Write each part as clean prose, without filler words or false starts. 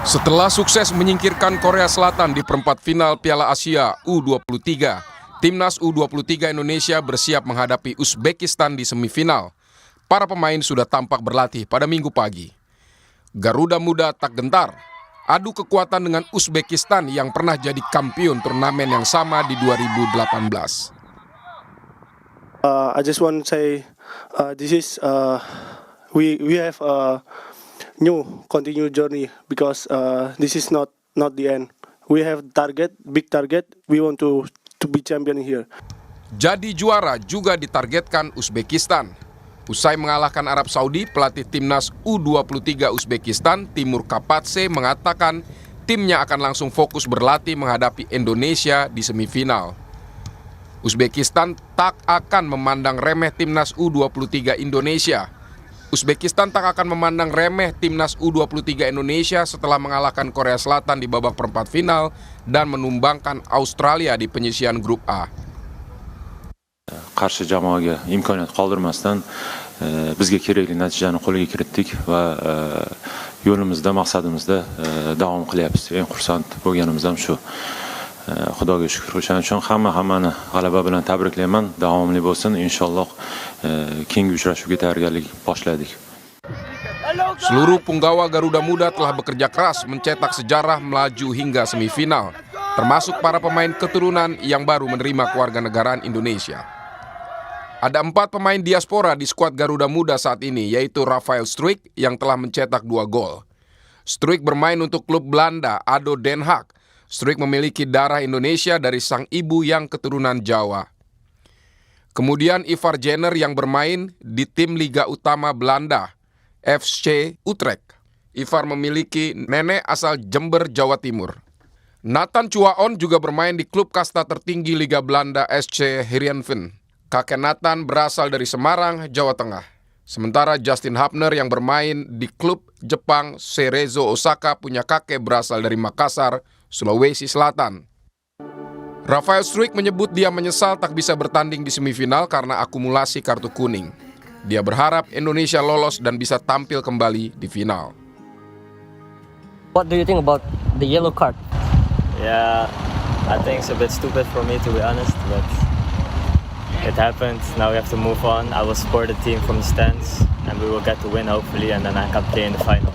Setelah sukses menyingkirkan Korea Selatan di perempat final Piala Asia U23, Timnas U23 Indonesia bersiap menghadapi Uzbekistan di semifinal. Para pemain sudah tampak berlatih pada Minggu pagi. Garuda Muda tak gentar, adu kekuatan dengan Uzbekistan yang pernah jadi kampiun turnamen yang sama di 2018. I just want to say this is we have a new continued journey because this is not the end. We have big target. We want to be champion here. Jadi juara juga ditargetkan Uzbekistan. Usai mengalahkan Arab Saudi, pelatih timnas U23 Uzbekistan, Timur Kapatse, mengatakan timnya akan langsung fokus berlatih menghadapi Indonesia di semifinal. Uzbekistan tak akan memandang remeh timnas U23 Indonesia. Uzbekistan tak akan memandang remeh timnas U23 Indonesia setelah mengalahkan Korea Selatan di babak perempat final dan menumbangkan Australia di penyisihan grup A. Qarshi jamoaga imkoniyat qoldirmasdan bizga kerakli natijani qo'lga kiritdik va yo'limizda, maqsadimizda davom qilyapmiz. Eng xursand bo'lganimiz ham shu. Xudoga shukr. O'shaning uchun hammani g'alaba bilan tabriklayman. Davomli bo'lsin. Inshaalloh keyingi uchrashuvga tayyorgarlik boshladik. Seluruh punggawa Garuda Muda telah bekerja keras mencetak sejarah melaju hingga semifinal, termasuk para pemain keturunan yang baru menerima kewarganegaraan Indonesia. Ada 4 pemain diaspora di skuad Garuda Muda saat ini, yaitu Rafael Struijk yang telah mencetak 2 gol. Struijk bermain untuk klub Belanda ADO Den Haag. Struijk memiliki darah Indonesia dari sang ibu yang keturunan Jawa. Kemudian Ivar Jenner yang bermain di tim Liga Utama Belanda, FC Utrecht. Ivar memiliki nenek asal Jember, Jawa Timur. Nathan Chuaon juga bermain di klub kasta tertinggi Liga Belanda SC Heerenveen. Kakek Nathan berasal dari Semarang, Jawa Tengah. Sementara Justin Hapner yang bermain di klub Jepang Cerezo Osaka punya kakek berasal dari Makassar, Sulawesi Selatan. Rafael Struijk menyebut dia menyesal tak bisa bertanding di semifinal karena akumulasi kartu kuning. Dia berharap Indonesia lolos dan bisa tampil kembali di final. What do you think about the yellow card? Yeah, I think it's a bit stupid for me, to be honest, but it happened. Now we have to move on. I will support the team from the stands and we will get to win hopefully, and then I can play in the final.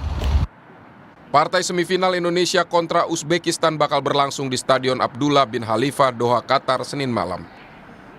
Partai semifinal Indonesia kontra Uzbekistan bakal berlangsung di Stadion Abdullah bin Khalifa, Doha, Qatar, Senin malam.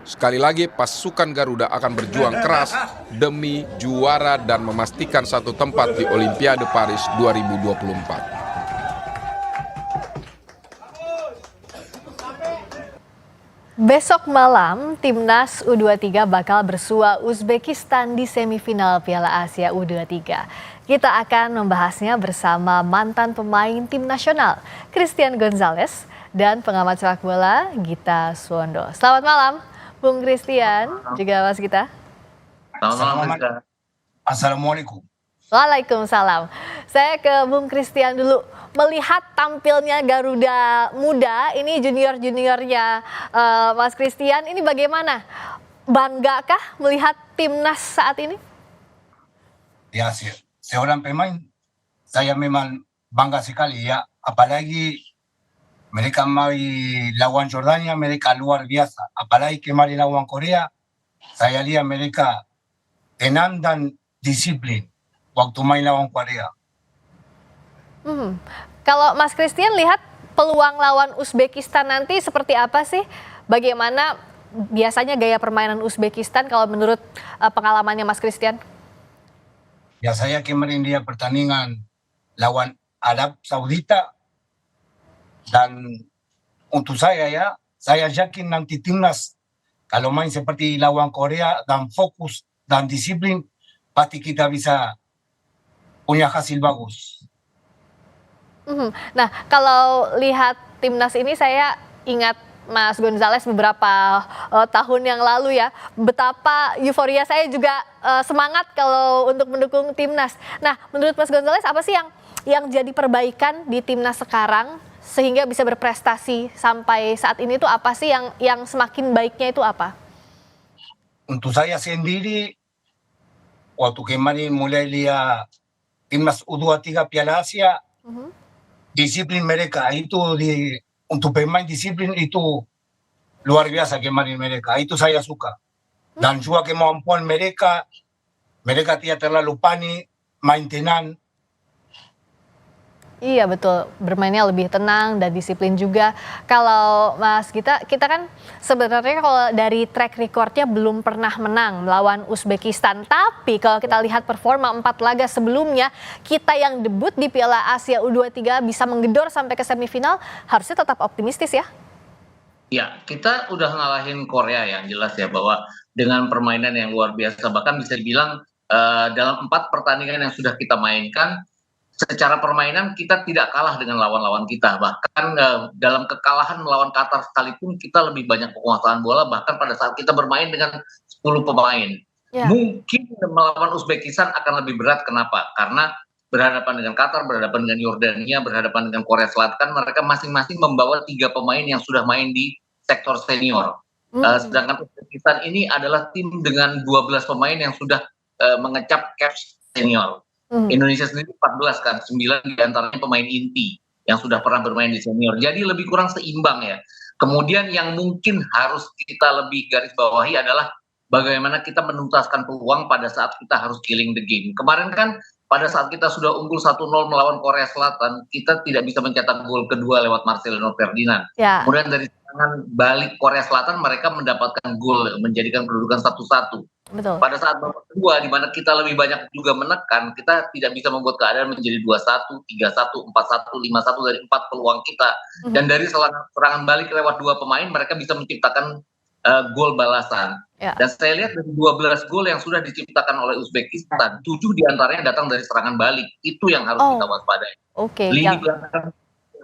Sekali lagi, pasukan Garuda akan berjuang keras demi juara dan memastikan satu tempat di Olimpiade Paris 2024. Besok malam, Timnas U23 bakal bersua Uzbekistan di semifinal Piala Asia U23. Kita akan membahasnya bersama mantan pemain tim nasional, Christian Gonzalez, dan pengamat sepak bola, Gita Suwondo. Selamat malam, Bung Christian, juga Mas Gita. Selamat malam. Assalamualaikum. Waalaikumsalam. Saya ke Bung Christian dulu. Melihat tampilnya Garuda Muda, ini junior-juniornya Mas Christian, ini bagaimana? Banggakah melihat timnas saat ini? Ya, seorang pemain, saya memang bangga sekali ya. Apalagi mereka mari lawan Jordania, mereka luar biasa. Apalagi kemarin lawan Korea, saya lihat mereka tenang dan disiplin waktu main lawan Korea. Kalau Mas Christian lihat peluang lawan Uzbekistan nanti seperti apa sih? Bagaimana biasanya gaya permainan Uzbekistan kalau menurut pengalamannya Mas Christian? Ya, saya kemarin dia pertandingan lawan Arab Saudita, dan untuk saya ya, saya yakin nanti timnas kalau main seperti lawan Korea dan fokus dan disiplin, pasti kita bisa punya hasil bagus. Nah, kalau lihat timnas ini saya ingat Mas Gonzalez beberapa tahun yang lalu ya, betapa euforia saya juga semangat kalau untuk mendukung timnas. Nah, menurut Mas Gonzalez apa sih yang jadi perbaikan di timnas sekarang sehingga bisa berprestasi sampai saat ini tuh apa sih yang semakin baiknya itu apa? Untuk saya sendiri, waktu kemarin mulai lihat timnas U23 Piala Asia, disiplin mereka itu untuk pemain disiplin itu luar biasa kemarin mereka. Itu saya suka. Dan juga kemampuan mereka tidak terlalu panik, main tenang. Iya betul, bermainnya lebih tenang dan disiplin juga. Kalau Mas Gita, kita kan sebenarnya kalau dari track recordnya belum pernah menang melawan Uzbekistan. Tapi kalau kita lihat performa 4 laga sebelumnya, kita yang debut di Piala Asia U23 bisa menggedor sampai ke semifinal, harusnya tetap optimistis ya? Ya, kita udah ngalahin Korea yang jelas ya, bahwa dengan permainan yang luar biasa, bahkan bisa dibilang dalam 4 pertandingan yang sudah kita mainkan, secara permainan kita tidak kalah dengan lawan-lawan kita. Bahkan dalam kekalahan melawan Qatar sekalipun kita lebih banyak penguasaan bola, bahkan pada saat kita bermain dengan 10 pemain. Ya. Mungkin melawan Uzbekistan akan lebih berat, kenapa? Karena berhadapan dengan Qatar, berhadapan dengan Yordania, berhadapan dengan Korea Selatan, mereka masing-masing membawa 3 pemain yang sudah main di sektor senior. Sedangkan Uzbekistan ini adalah tim dengan 12 pemain yang sudah mengecap caps senior. Indonesia sendiri 14 kan, 9 diantaranya pemain inti yang sudah pernah bermain di senior. Jadi lebih kurang seimbang ya. Kemudian yang mungkin harus kita lebih garis bawahi adalah bagaimana kita menuntaskan peluang pada saat kita harus killing the game. Kemarin kan pada saat kita sudah unggul 1-0 melawan Korea Selatan, kita tidak bisa mencetak gol kedua lewat Marcelino Ferdinand. Ya. Kemudian dari serangan balik Korea Selatan mereka mendapatkan gol, menjadikan kedudukan 1-1. Betul. Pada saat babak kedua di mana kita lebih banyak juga menekan, kita tidak bisa membuat keadaan menjadi 2-1, 3-1, 4-1, 5-1 dari 4 peluang kita. Dan dari serangan balik lewat 2 pemain mereka bisa menciptakan gol balasan. Ya. Dan saya lihat dari 12 gol yang sudah diciptakan oleh Uzbekistan, 7 diantaranya datang dari serangan balik. Itu yang harus kita waspadai. Oke. Lini belakang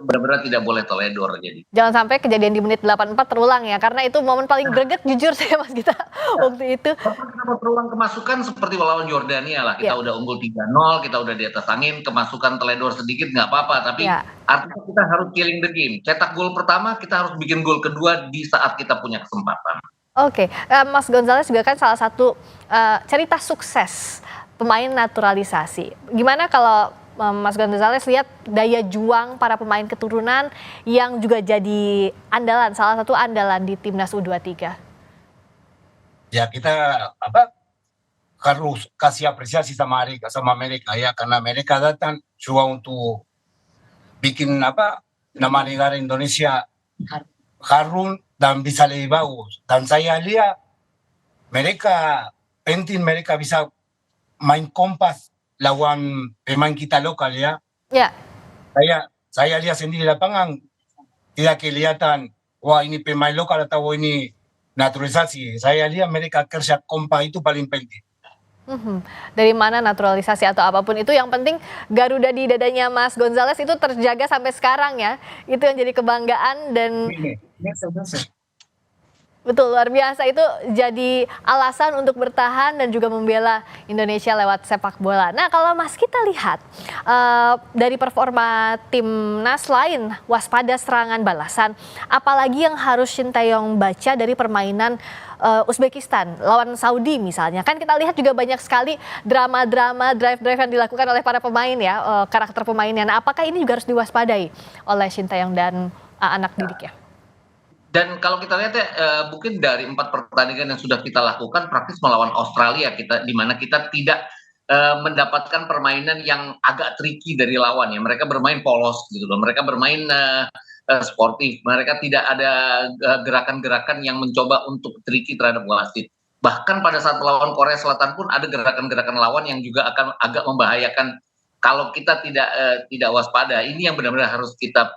benar-benar tidak boleh teledor jadi. Jangan sampai kejadian di menit 84 terulang ya, karena itu momen paling greget jujur saya Mas Gita waktu itu. Kalau terulang kemasukan seperti lawan Yordania lah, kita udah unggul 3-0, kita udah di atas angin, kemasukan teledor sedikit nggak apa-apa, tapi artinya kita harus killing the game. Cetak gol pertama, kita harus bikin gol kedua di saat kita punya kesempatan. Oke, Mas Gonzales juga kan salah satu cerita sukses pemain naturalisasi. Gimana kalau Mas Gonzales lihat daya juang para pemain keturunan yang juga jadi andalan, salah satu andalan di timnas U23? Ya kita harus kasih apresiasi sama mereka ya, karena mereka datang juga untuk bikin nama negara Indonesia harum dan bisa lebih bagus. Dan saya lihat mereka penting mereka bisa main kompas lawan pemain kita lokal ya. Ya. Saya lihat sendiri di lapangan tidak kelihatan wah ini pemain lokal atau ini naturalisasi. Saya lihat mereka kerja kompak itu paling penting. Dari mana naturalisasi atau apapun itu, yang penting Garuda di dadanya Mas Gonzales itu terjaga sampai sekarang ya. Itu yang jadi kebanggaan dan betul, luar biasa. Itu jadi alasan untuk bertahan dan juga membela Indonesia lewat sepak bola. Nah, kalau Mas kita lihat dari performa timnas lain, waspada serangan balasan, apalagi yang harus Shin Tae-yong baca dari permainan Uzbekistan lawan Saudi misalnya. Kan kita lihat juga banyak sekali drama-drama, drive-drive yang dilakukan oleh para pemain ya, karakter pemainnya. Nah, apakah ini juga harus diwaspadai oleh Shin Tae-yong dan anak didiknya? Dan kalau kita lihat ya, mungkin dari 4 pertandingan yang sudah kita lakukan praktis melawan Australia, di mana kita tidak mendapatkan permainan yang agak tricky dari lawan ya. Mereka bermain polos gitu loh, mereka bermain sportif, mereka tidak ada gerakan-gerakan yang mencoba untuk tricky terhadap wasit. Bahkan pada saat melawan Korea Selatan pun ada gerakan-gerakan lawan yang juga akan agak membahayakan kalau kita tidak waspada. Ini yang benar-benar harus kita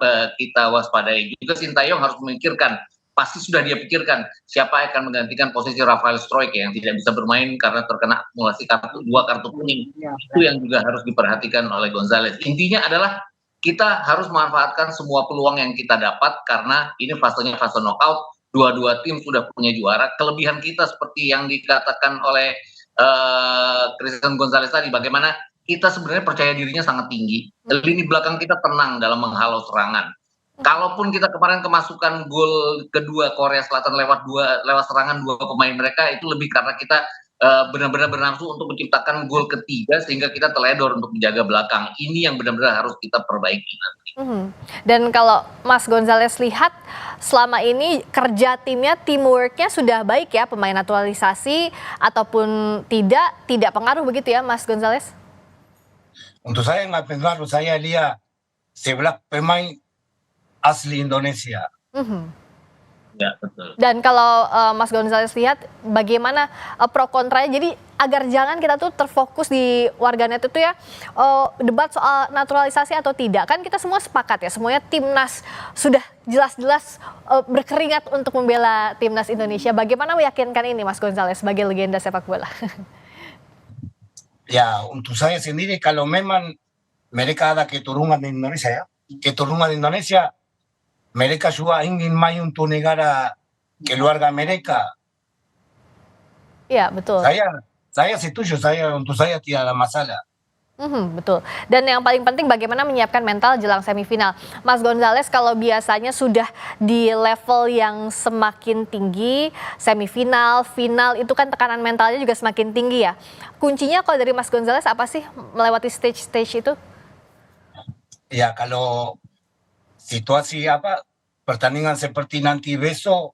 waspadai. Juga Shin Tae-yong harus memikirkan, pasti sudah dia pikirkan siapa akan menggantikan posisi Rafael Struijk yang tidak bisa bermain karena terkena akumulasi dua kartu kuning. Itu yang juga harus diperhatikan oleh Gonzales. Intinya adalah kita harus memanfaatkan semua peluang yang kita dapat karena ini fasenya fase knockout. Dua-dua tim sudah punya juara. Kelebihan kita seperti yang dikatakan oleh Christian Gonzales tadi, bagaimana kita sebenarnya percaya dirinya sangat tinggi. Lini belakang kita tenang dalam menghalau serangan. Kalaupun kita kemarin kemasukan gol kedua Korea Selatan lewat serangan 2 pemain mereka, itu lebih karena kita benar-benar bernafsu untuk menciptakan gol ketiga sehingga kita teledor untuk menjaga belakang. Ini yang benar-benar harus kita perbaiki nanti. Dan kalau Mas Gonzalez lihat selama ini kerja timnya, teamworknya sudah baik ya, pemain naturalisasi ataupun tidak pengaruh begitu ya Mas Gonzalez? Untuk saya nggak pengaruh, saya lihat 11 pemain asli Indonesia. Ya, betul. Dan kalau Mas Gonzalez lihat bagaimana pro kontranya, jadi agar jangan kita tuh terfokus di warganet itu ya, debat soal naturalisasi atau tidak. Kan kita semua sepakat ya, semuanya timnas sudah jelas-jelas berkeringat untuk membela timnas Indonesia. Bagaimana meyakinkan ini Mas Gonzalez sebagai legenda sepak bola? Ya, untuk saya sendiri kalau memang mereka ada keturunan di Indonesia ya, keturunan di Indonesia, mereka juga ingin main untuk negara keluarga mereka. Iya, betul. Saya setuju, untuk saya tidak ada masalah. Betul. Dan yang paling penting bagaimana menyiapkan mental jelang semifinal. Mas Gonzalez, kalau biasanya sudah di level yang semakin tinggi, semifinal, final, itu kan tekanan mentalnya juga semakin tinggi ya. Kuncinya kalau dari Mas Gonzalez apa sih melewati stage-stage itu? Ya, kalau situasi pertandingan seperti nanti besok,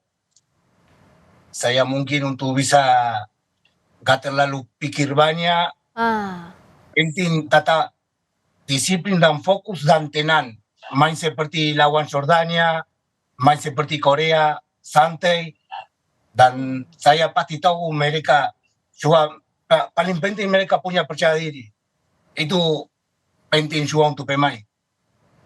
saya mungkin untuk bisa gak terlalu pikir banyak, penting tetap disiplin dan fokus dan tenang. Main seperti lawan Jordania, main seperti Korea, santai. Dan saya pasti tahu mereka juga, paling penting mereka punya percaya diri. Itu penting juga untuk pemain.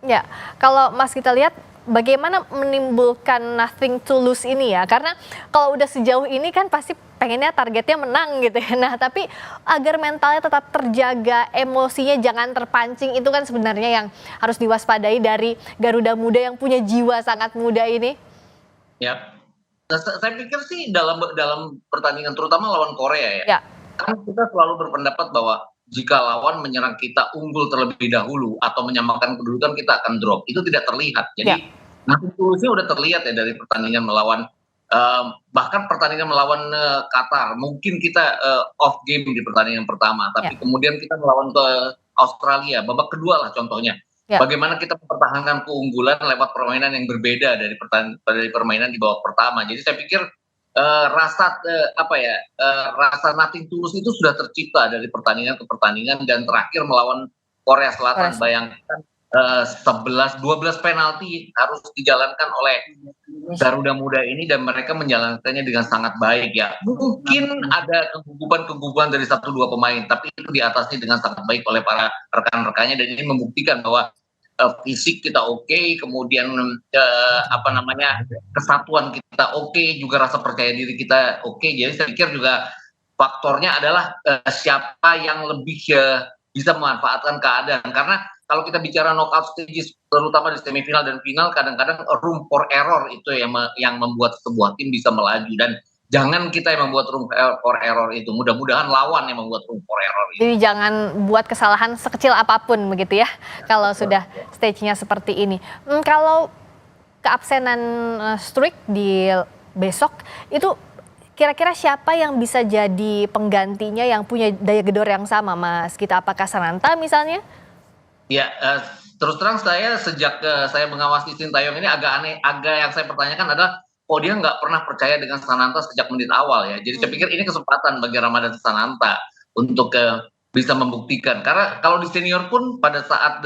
Ya, kalau Mas kita lihat bagaimana menimbulkan nothing to lose ini ya, karena kalau udah sejauh ini kan pasti pengennya targetnya menang gitu ya. Nah tapi agar mentalnya tetap terjaga, emosinya jangan terpancing, itu kan sebenarnya yang harus diwaspadai dari Garuda Muda yang punya jiwa sangat muda ini. Ya, nah, saya pikir sih dalam pertandingan terutama lawan Korea ya, kan kita selalu berpendapat bahwa jika lawan menyerang kita unggul terlebih dahulu atau menyamakan kedudukan, kita akan drop. Itu tidak terlihat. Jadi nanti tulusnya udah terlihat ya dari pertandingan melawan bahkan pertandingan melawan Qatar. Mungkin kita off game di pertandingan pertama, tapi kemudian kita melawan ke Australia babak kedua lah contohnya. Bagaimana kita mempertahankan keunggulan lewat permainan yang berbeda dari permainan di babak pertama. Jadi saya pikir rasa nothing tulus itu sudah tercipta dari pertandingan ke pertandingan, dan terakhir melawan Korea Selatan, bayangkan 11-12 penalti harus dijalankan oleh Garuda Muda ini dan mereka menjalankannya dengan sangat baik ya. Mungkin ada kegugupan dari 1-2 pemain, tapi itu diatasi dengan sangat baik oleh para rekan-rekannya, dan ini membuktikan bahwa fisik kita oke, kemudian kesatuan kita oke, juga rasa percaya diri kita oke. Jadi saya pikir juga faktornya adalah siapa yang lebih bisa memanfaatkan keadaan, karena kalau kita bicara knockout stages terutama di semifinal dan final, kadang-kadang room for error itu yang membuat sebuah tim bisa melaju, dan jangan kita yang membuat room for error itu, mudah-mudahan lawan yang membuat room for error itu. Jadi jangan buat kesalahan sekecil apapun begitu ya, kalau sudah stage-nya seperti ini. Kalau keabsenan Struijk di besok, itu kira-kira siapa yang bisa jadi penggantinya yang punya daya gedor yang sama, Mas Gita? Apakah Sananta misalnya? Ya, terus terang saya sejak saya mengawasi Sintayong ini agak aneh, yang saya pertanyakan adalah dia nggak pernah percaya dengan Sananta sejak menit awal ya. Jadi saya pikir ini kesempatan bagi Ramadhan Sananta untuk bisa membuktikan. Karena kalau di senior pun pada saat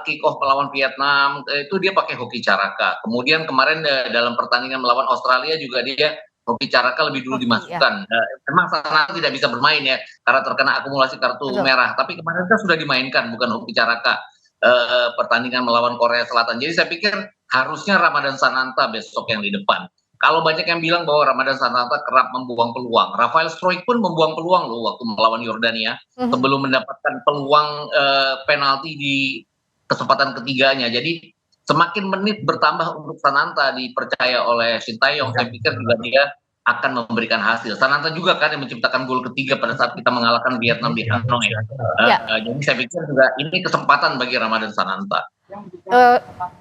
kick off melawan Vietnam itu dia pakai Hoki Caraka. Kemudian kemarin dalam pertandingan melawan Australia juga dia Hoki Caraka lebih dulu dimasukkan. Memang Sananta tidak bisa bermain ya karena terkena akumulasi kartu merah. Tapi kemarin kan sudah dimainkan, bukan Hoki Caraka, pertandingan melawan Korea Selatan. Jadi saya pikir harusnya Ramadhan Sananta besok yang di depan. Kalau banyak yang bilang bahwa Ramadhan Sananta kerap membuang peluang, Rafael Struijk pun membuang peluang loh waktu melawan Yordania sebelum mendapatkan peluang penalti di kesempatan ketiganya. Jadi semakin menit bertambah untuk Sananta dipercaya oleh Sintayong, saya pikir juga dia akan memberikan hasil. Sananta juga kan yang menciptakan gol ketiga pada saat kita mengalahkan Vietnam di Hanoi. Jadi saya pikir juga ini kesempatan bagi Ramadhan Sananta.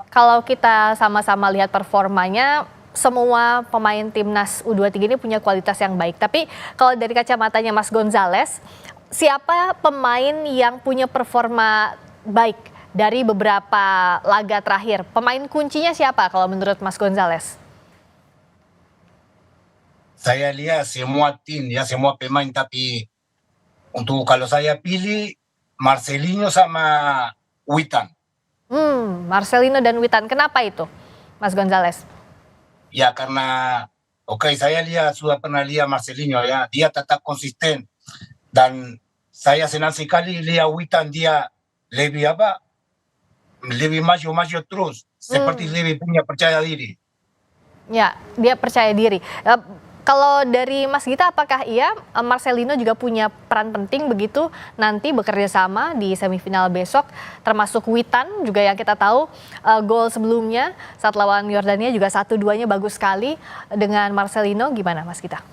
Kalau kita sama-sama lihat performanya, semua pemain timnas U23 ini punya kualitas yang baik. Tapi kalau dari kacamatanya Mas Gonzales, siapa pemain yang punya performa baik dari beberapa laga terakhir? Pemain kuncinya siapa kalau menurut Mas Gonzales? Saya lihat semua tim ya, semua pemain, tapi untuk kalau saya pilih Marcelinho sama Witan. Marcelino dan Witan. Kenapa itu, Mas Gonzales? Ya karena saya lihat sudah pernah lihat Marcelinho ya, dia tetap konsisten dan saya senang sekali lihat Witan, dia lebih maju terus, seperti lebih punya percaya diri. Ya, dia percaya diri. Kalau dari Mas Gita, apakah Marcelino juga punya peran penting begitu nanti bekerja sama di semifinal besok, termasuk Witan juga yang kita tahu gol sebelumnya saat lawan Yordania juga 1-2-nya bagus sekali dengan Marcelino. Gimana Mas Gita?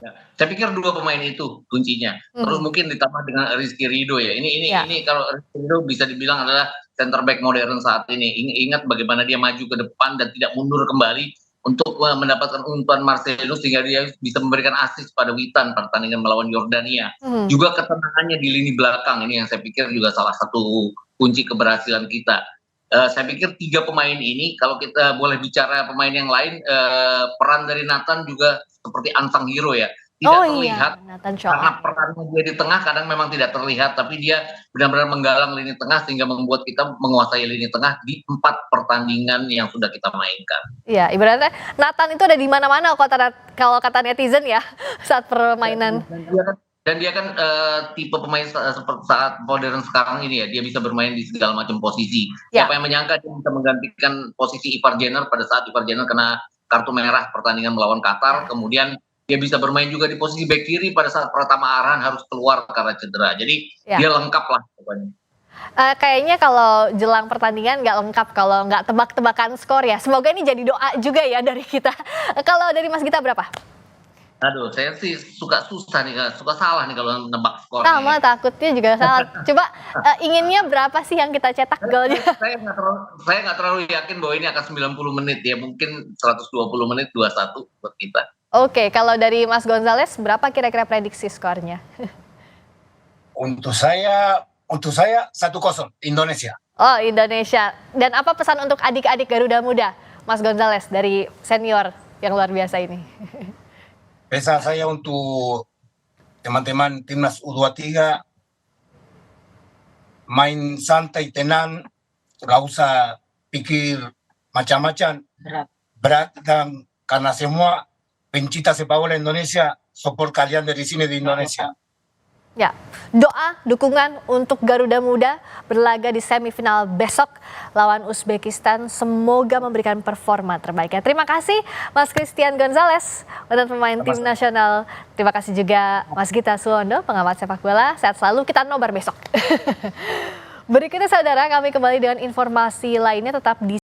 Ya, saya pikir dua pemain itu kuncinya. Terus mungkin ditambah dengan Rizky Ridho ya. Ini kalau Rizky Ridho bisa dibilang adalah center back modern saat ini. Ingat bagaimana dia maju ke depan dan tidak mundur kembali untuk mendapatkan umpan Marcelino sehingga dia bisa memberikan assist pada Witan pertandingan melawan Yordania. Juga ketenangannya di lini belakang ini yang saya pikir juga salah satu kunci keberhasilan kita. Saya pikir tiga pemain ini, kalau kita boleh bicara pemain yang lain, peran dari Nathan juga seperti unsung hero ya. Tidak terlihat karena perannya dia di tengah kadang memang tidak terlihat, tapi dia benar-benar menggalang lini tengah sehingga membuat kita menguasai lini tengah di 4 pertandingan yang sudah kita mainkan. Iya, ibaratnya Nathan itu ada di mana-mana kalau kata netizen ya saat permainan. Dan dia kan tipe pemain seperti saat modern sekarang ini ya, dia bisa bermain di segala macam posisi. Siapa yang menyangka dia bisa menggantikan posisi Ivar Jenner pada saat Ivar Jenner kena kartu merah pertandingan melawan Qatar, kemudian dia bisa bermain juga di posisi bek kiri pada saat Pratama Arhan harus keluar karena cedera. Jadi dia lengkap lah pokoknya. Kayaknya kalau jelang pertandingan nggak lengkap kalau nggak tebak-tebakan skor ya. Semoga ini jadi doa juga ya dari kita. Kalau dari Mas Gita berapa? Aduh, saya sih suka salah nih kalau nebak skor. Sama, takutnya juga salah. Coba inginnya berapa sih yang kita cetak golnya? Saya nggak terlalu yakin bahwa ini akan 90 menit ya. Mungkin 120 menit 2-1 buat kita. Oke, kalau dari Mas Gonzales berapa kira-kira prediksi skornya? Untuk saya 1-0 Indonesia. Oh, Indonesia. Dan apa pesan untuk adik-adik Garuda Muda, Mas Gonzales dari senior yang luar biasa ini? Pesan saya untuk teman-teman timnas U23, main santai, tenang, nggak usah pikir macam-macam berat, dan karena semua pencinta sepak bola Indonesia support kalian dari sini di Indonesia. Ya, doa, dukungan untuk Garuda Muda berlaga di semifinal besok lawan Uzbekistan. Semoga memberikan performa terbaiknya. Terima kasih Mas Christian Gonzales, mantan pemain tim nasional. Terima kasih juga Mas Gita Suwondo, pengamat sepak bola. Sehat selalu, kita nobar besok. Berikutnya saudara, kami kembali dengan informasi lainnya, tetap di